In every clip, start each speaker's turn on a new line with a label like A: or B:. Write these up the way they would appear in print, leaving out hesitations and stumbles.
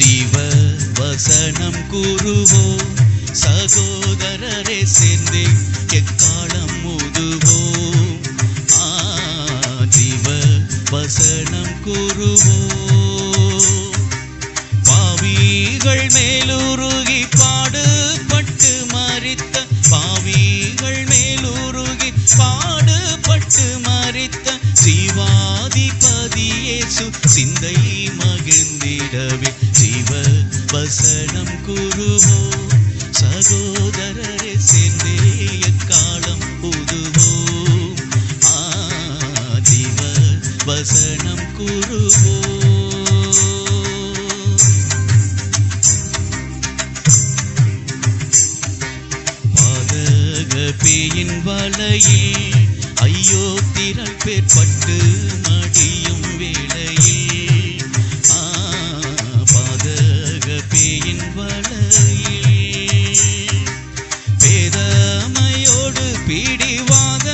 A: ஜீவ வசனம் கூறுவோம், சகோதரரே சேர்ந்தே எக்காலம் ஊதுவோம். ஜீவ வசனம் கூறுவோம். பாவிகள் மேலுருகி பாடுபட்டு மரித்த, பாவிகள் மேலுருகி பாடுபட்டு மரித்த ஜீவாதிபதி இயேசு சிந்தை மகிழ்ந்திடவே ஜீவ வசனம் கூறுவோம், சகோதரரே சேர்ந்தே எக்காலம் ஊதுவோம். ஜீவ வசனம் கூறுவோம். பாதக பேயின் வலையில் ஐயோ திரள் பேர் பட்டு மடியும் வேளையில், பாதக பேயின் வலையில் வேதமையோடு பிடிவாத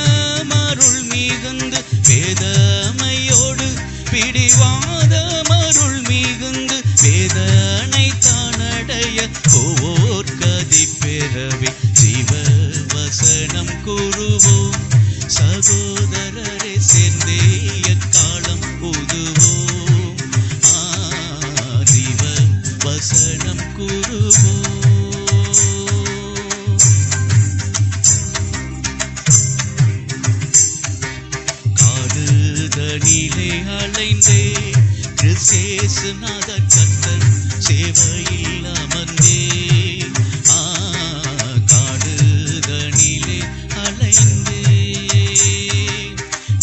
A: மருள் மிகுந்து, வேதமையோடு பிடிவாத மருள் மிகுந்து வேதனை தானடைய ஓர் கதி பெறவே ஜீவ வசனம் கூறுவோம், சகோதரரே சேர்ந்தே எக்காலம் ஊதுவோம். ஜீவ வசனம் கூறுவோம். காடுதனிலே அலைந்தே கிறிஸ்தேசுநாதர் கர்த்தர் சேவையில் அமர்ந்தே, காடுதனிலே அலைந்தே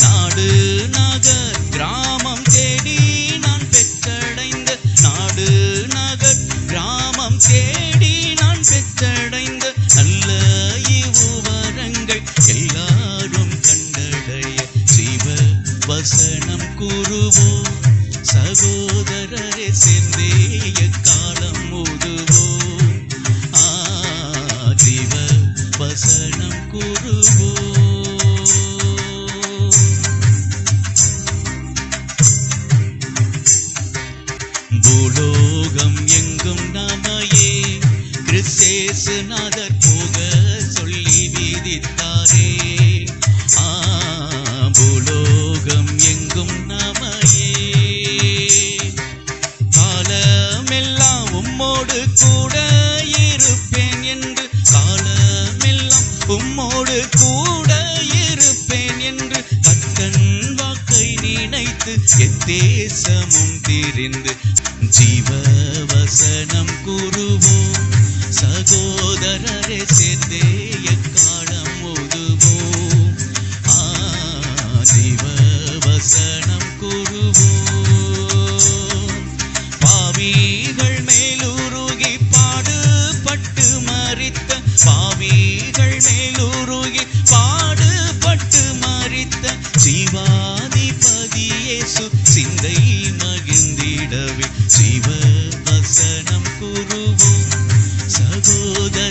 A: நாடு நகர் கிராமம் தேடி நான் பெற்றடைந்த, நாடு நகர் கிராமம் தேடி நான் பெற்றடைந்த நல்ல இவ்வுவரங்கள் எல்லாரும் கண்டடைய ஜீவ வசனம் கூறுவோம், சகோதரரே சேர்ந்தே எக்காலம் ஊதுவோம். ஜீவ வசனம் கூறுவோம். பூலோகம் எங்கும் நாமையே கிறிஸ்தேசுநாதர் போக சொல்லி விதித்தாரே, பூலோகம் எங்கும் நாமையே காலமெல்லாம் உம்மோடு கூட இருப்பேன் என்று, காலமெல்லாம் உம்மோடு கூட இருப்பேன் என்று கர்த்தன் வாக்கை நினைத்து எத்தேசமும் திரிந்து ஜீவ வசனம் கூறுவோம், சகோதரரே சேர்ந்தே எக்காலம் ஊதுவோம். ஜீவ வசனம் கூறுவோம். பாவிகள் மேலுருகி பாடுபட்டு மரித்த, பாவிகள் மேலுருகி பாடுபட்டு மரித்த ஜீவாதிபதி இயேசு சிந்தை மகிழ்ந்திடவே ஜீவ வசனம் கூறுவோம், சகோதரரே